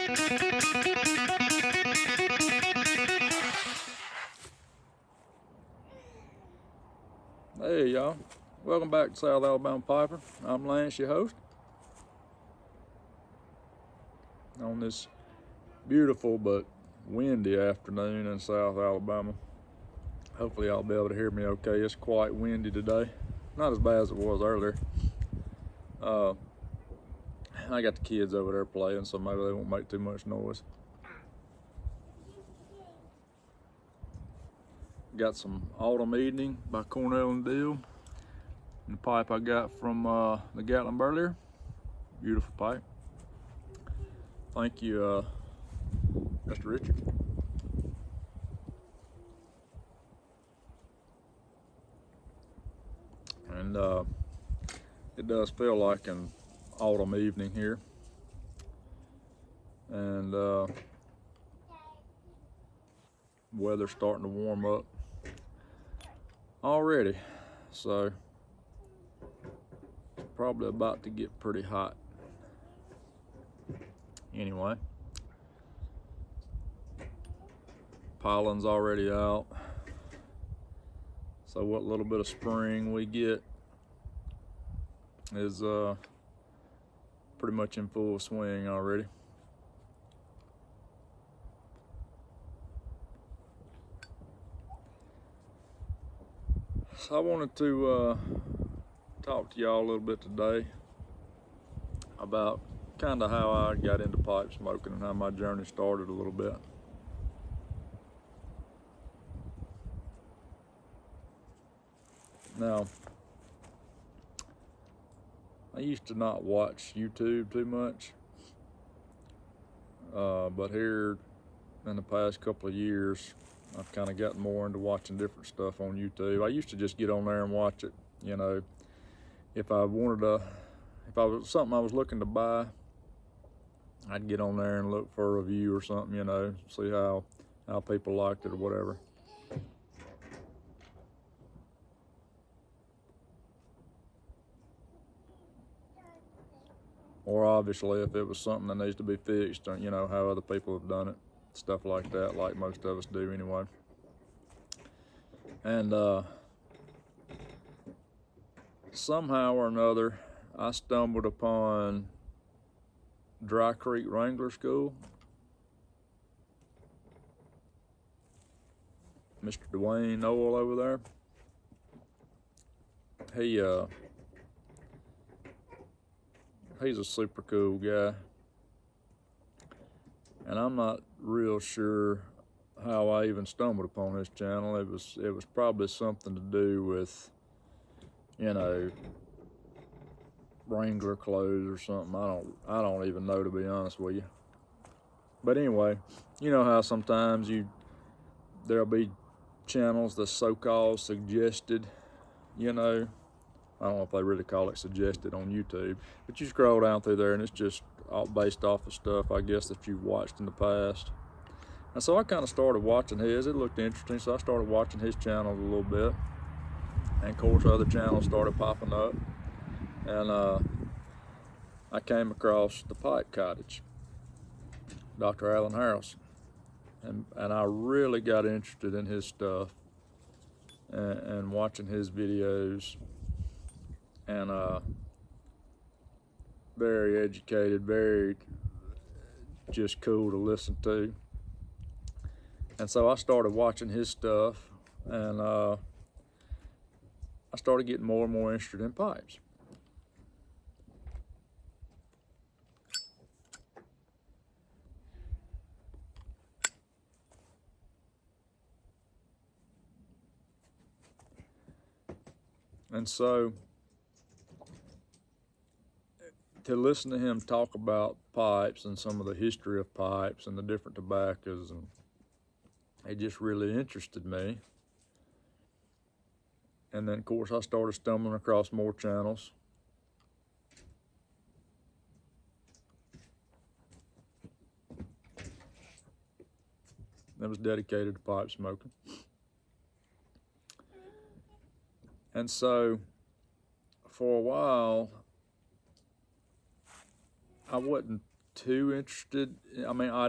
Hey y'all, welcome back to South Alabama Piper. I'm Lance, your host. On this beautiful but windy afternoon in South Alabama. Hopefully y'all be able to hear me okay. It's quite windy today. Not as bad as it was earlier. I got the kids over there playing, so maybe they won't make too much noise. Got some Autumn Evening by Cornell and Deal. And the pipe I got from the Gatlin earlier. Beautiful pipe. Thank you, Mr. Richard. And it does feel like an autumn evening here. And weather's starting to warm up already. So it's probably about to get pretty hot. Anyway, pollen's already out. So what little bit of spring we get is pretty much in full swing already. So I wanted to talk to y'all a little bit today about kind of how I got into pipe smoking and how my journey started a little bit. Now, I used to not watch YouTube too much, but here in the past couple of years, I've kind of gotten more into watching different stuff on YouTube. I used to just get on there and watch it, you know. If I was something I was looking to buy, I'd get on there and look for a review or something, you know, see how people liked it or whatever. Or obviously, if it was something that needs to be fixed, you know, how other people have done it, stuff like that, like most of us do anyway. And somehow or another, I stumbled upon Dry Creek Wrangler School. Mr. Dwayne Noel over there. He's a super cool guy. And I'm not real sure how I even stumbled upon his channel. It was probably something to do with, you know, Wrangler clothes or something. I don't even know, to be honest with you. But anyway, you know how sometimes there'll be channels that's so-called suggested, you know. I don't know if they really call it suggested on YouTube, but you scroll down through there and it's just all based off of stuff, I guess, that you've watched in the past. And so I kind of started watching his. It looked interesting, so I started watching his channels a little bit. And of course, other channels started popping up. And I came across the Pipe Cottage, Dr. Alan Harrelson. And I really got interested in his stuff and watching his videos. And very educated, very just cool to listen to. And so I started watching his stuff, and I started getting more and more interested in pipes. And so to listen to him talk about pipes and some of the history of pipes and the different tobaccos, and it just really interested me. And then of course I started stumbling across more channels. That was dedicated to pipe smoking. And so for a while, I wasn't too interested. I mean, I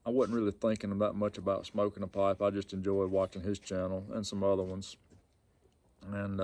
wasn't really thinking about much about smoking a pipe. I just enjoyed watching his channel and some other ones. And,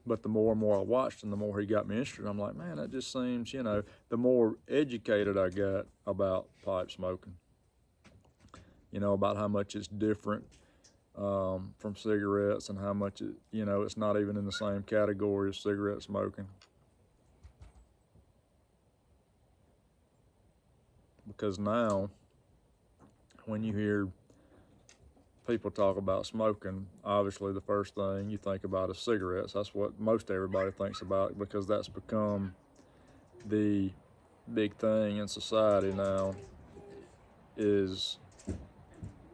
but the more and more I watched and the more he got me interested, I'm like, man, that just seems, you know, the more educated I got about pipe smoking, you know, about how much it's different from cigarettes and how much, you know, it's not even in the same category as cigarette smoking. Because now, when you hear people talk about smoking, obviously the first thing you think about is cigarettes. That's what most everybody thinks about, because that's become the big thing in society now, is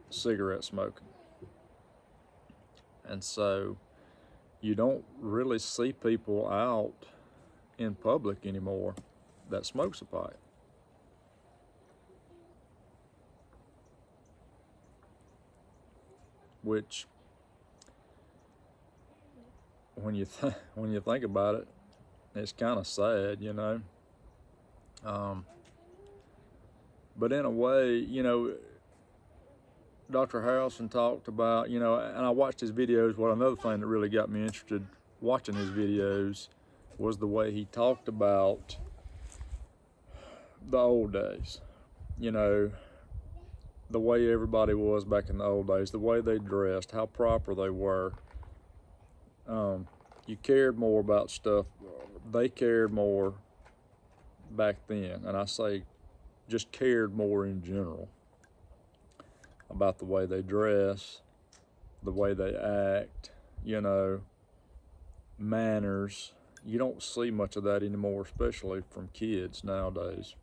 cigarette smoking. And so you don't really see people out in public anymore that smokes a pipe. Which, when you think about it, it's kind of sad, you know. But in a way, you know, Dr. Harrelson talked about, you know, and I watched his videos. Well, another thing that really got me interested watching his videos was the way he talked about the old days, you know, the way everybody was back in the old days, the way they dressed, how proper they were. You cared more about stuff. They cared more back then, and I say just cared more in general about the way they dress, the way they act, you know, manners. You don't see much of that anymore, especially from kids nowadays.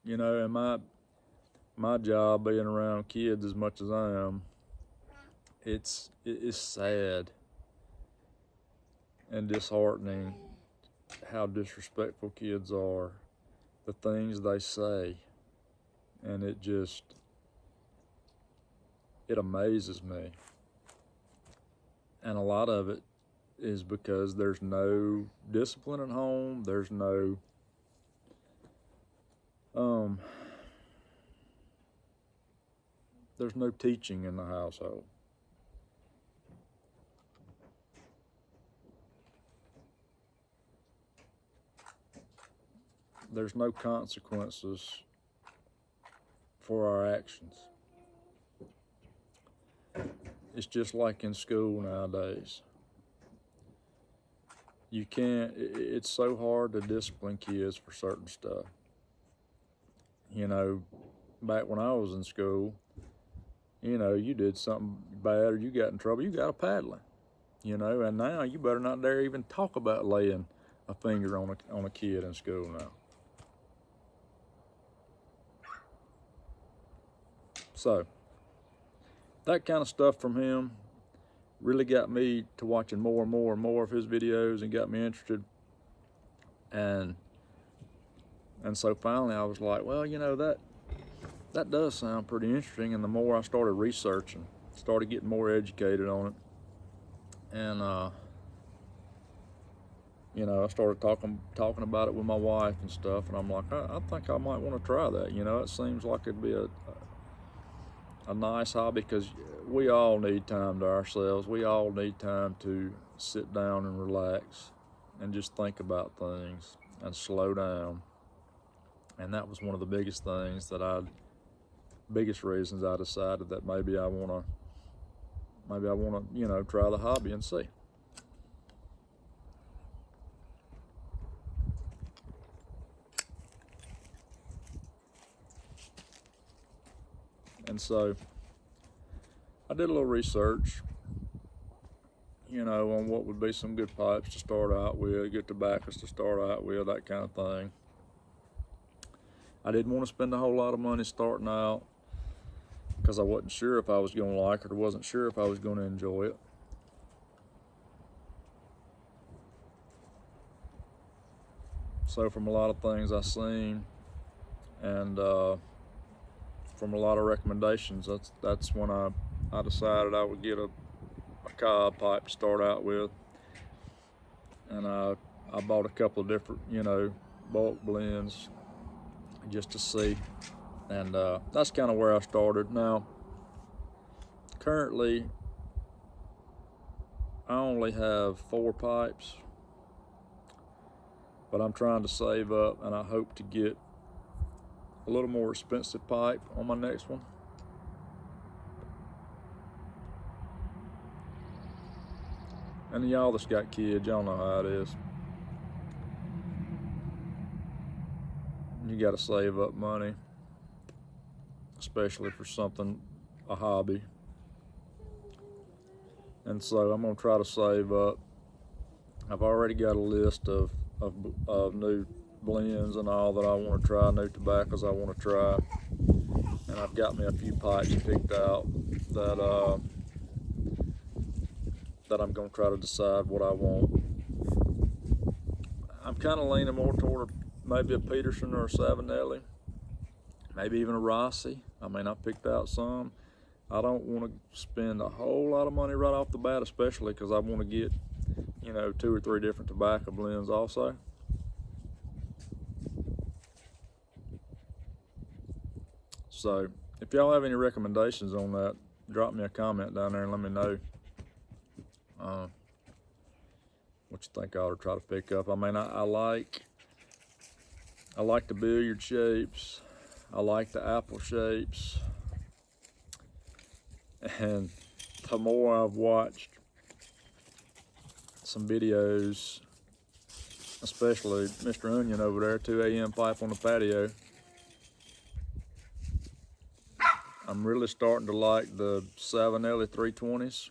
You know, and my job being around kids as much as I am, it's sad and disheartening how disrespectful kids are, the things they say, and it amazes me. And a lot of it is because there's no discipline at home. There's no teaching in the household. There's no consequences for our actions. It's just like in school nowadays. You can't, it's so hard to discipline kids for certain stuff. You know, back when I was in school, you know, you did something bad or you got in trouble, you got a paddling, you know, and now you better not dare even talk about laying a finger on a kid in school now. So, that kind of stuff from him really got me to watching more and more and more of his videos and got me interested. And so finally I was like, well, you know, that does sound pretty interesting. And the more I started researching, started getting more educated on it, and you know, I started talking about it with my wife and stuff, and I'm like, I think I might want to try that. You know, it seems like it'd be a nice hobby, because we all need time to ourselves. We all need time to sit down and relax and just think about things and slow down. And that was one of the biggest things biggest reasons I decided that maybe I wanna, you know, try the hobby and see. And so I did a little research, you know, on what would be some good pipes to start out with, good tobaccos to start out with, that kind of thing. I didn't want to spend a whole lot of money starting out because I wasn't sure if I was going to like it or wasn't sure if I was going to enjoy it. So from a lot of things I've seen and from a lot of recommendations, that's when I decided I would get a cob pipe to start out with, and I bought a couple of different, you know, bulk blends just to see, and that's kind of where I started. Now, currently, I only have 4 pipes, but I'm trying to save up, and I hope to get a little more expensive pipe on my next one. And y'all that's got kids, y'all know how it is. You gotta save up money, especially for something, a hobby. And so I'm gonna try to save up. I've already got a list of new blends and all that I want to try, new tobaccos I want to try, and I've got me a few pipes picked out that that I'm gonna try to decide what I want. I'm kind of leaning more toward maybe a Peterson or a Savinelli, maybe even a Rossi. I mean, I picked out some. I don't want to spend a whole lot of money right off the bat, especially because I want to get, you know, 2 or 3 different tobacco blends also. So if y'all have any recommendations on that, drop me a comment down there and let me know what you think I ought to try to pick up. I mean, I like the billiard shapes. I like the apple shapes. And the more I've watched some videos, especially Mr. Onion over there, 2 a.m. pipe on the patio, I'm really starting to like the Savinelli 320s.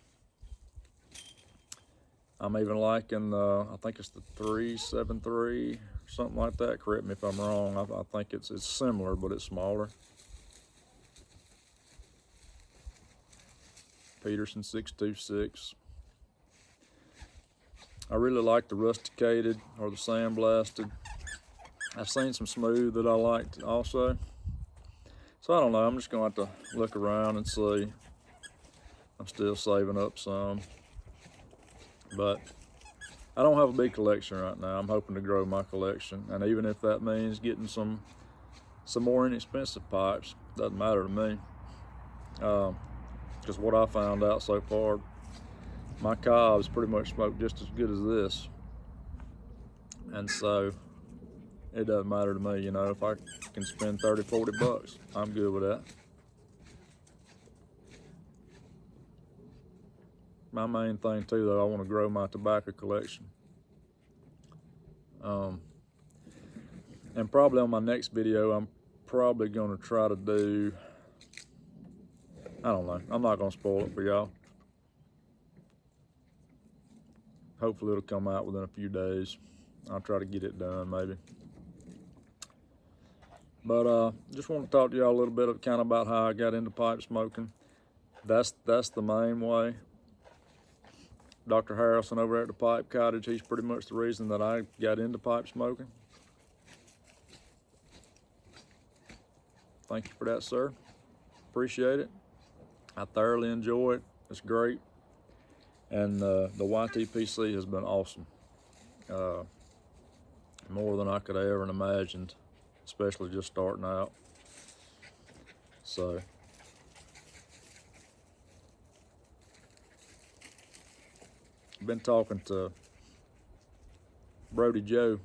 I'm even liking the, I think it's the 373, something like that. Correct me if I'm wrong. I think it's similar, but it's smaller. Peterson 626. I really like the rusticated or the sandblasted. I've seen some smooth that I liked also. So I don't know, I'm just gonna have to look around and see. I'm still saving up some, but I don't have a big collection right now. I'm hoping to grow my collection, and even if that means getting some more inexpensive pipes, doesn't matter to me. Because what I found out so far, my cobs pretty much smoke just as good as this, and so it doesn't matter to me. You know, if I can spend 30, 40 bucks, I'm good with that. My main thing too, though, I want to grow my tobacco collection. And probably on my next video, I'm probably going to try to do, I don't know, I'm not going to spoil it for y'all. Hopefully it'll come out within a few days. I'll try to get it done maybe. But just want to talk to y'all a little bit of kind of about how I got into pipe smoking. That's the main way. Dr. Harrison over at the Pipe Cottage, he's pretty much the reason that I got into pipe smoking. Thank you for that, sir. Appreciate it. I thoroughly enjoy it. It's great. And the YTPC has been awesome. More than I could have ever imagined, especially just starting out. So I've been talking to Brody Joe,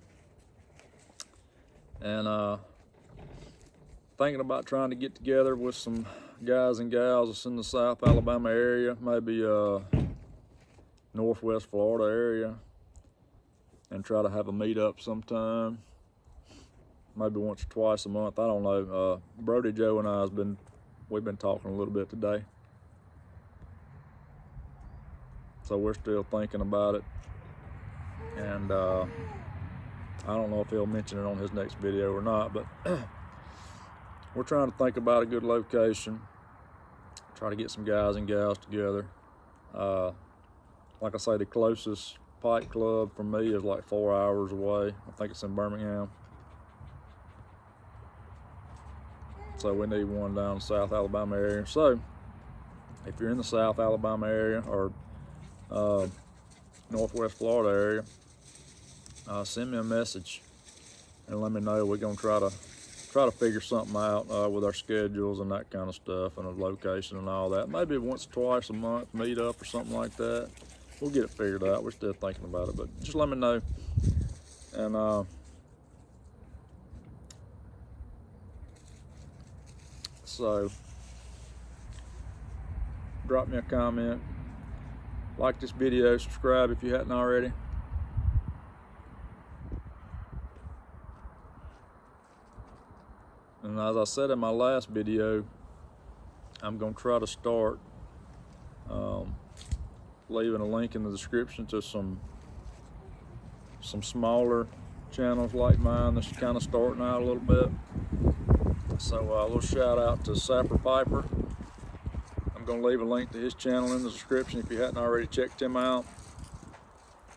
and thinking about trying to get together with some guys and gals that's in the South Alabama area, maybe Northwest Florida area, and try to have a meetup sometime, maybe once or twice a month. I don't know. Brody Joe and I we've been talking a little bit today, so we're still thinking about it. And I don't know if he'll mention it on his next video or not, but we're trying to think about a good location, try to get some guys and gals together. Like I say, the closest pipe club from me is like 4 hours away. I think it's in Birmingham. So we need one down in the South Alabama area. So if you're in the South Alabama area or Northwest Florida area, send me a message and let me know. We're gonna try to figure something out with our schedules and that kind of stuff, and a location and all that. Maybe once or twice a month meet up or something like that. We'll get it figured out. We're still thinking about it, but just let me know. And so drop me a comment, like this video, subscribe if you hadn't already. And as I said in my last video, I'm going to try to start leaving a link in the description to some smaller channels like mine that's kind of starting out a little bit. So a little shout out to Sapper Piper. I'm going to leave a link to his channel in the description if you hadn't already checked him out.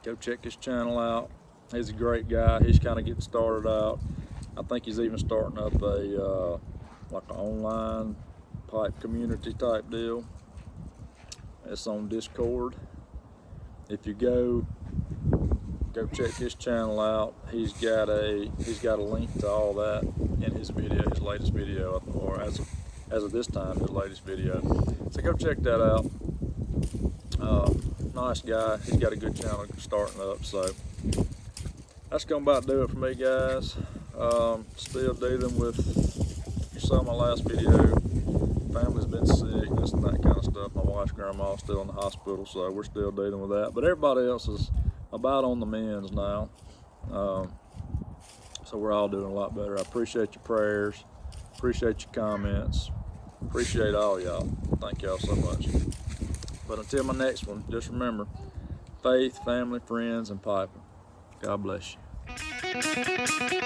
Go check his channel out. He's a great guy. He's kind of getting started out. I think he's even starting up a like an online pipe community type deal. It's on Discord. If you go check his channel out, he's got a link to all that in his video, his latest video, or as of this time, his latest video. So go check that out. Nice guy. He's got a good channel starting up. So that's gonna about do it for me, guys. Still dealing with, you saw my last video, family's been sick, this and that kind of stuff. My wife's grandma's still in the hospital, so we're still dealing with that. But everybody else is about on the mends now. So we're all doing a lot better. I appreciate your prayers, appreciate your comments, appreciate all y'all. Thank y'all so much. But until my next one, just remember, faith, family, friends, and piping. God bless you.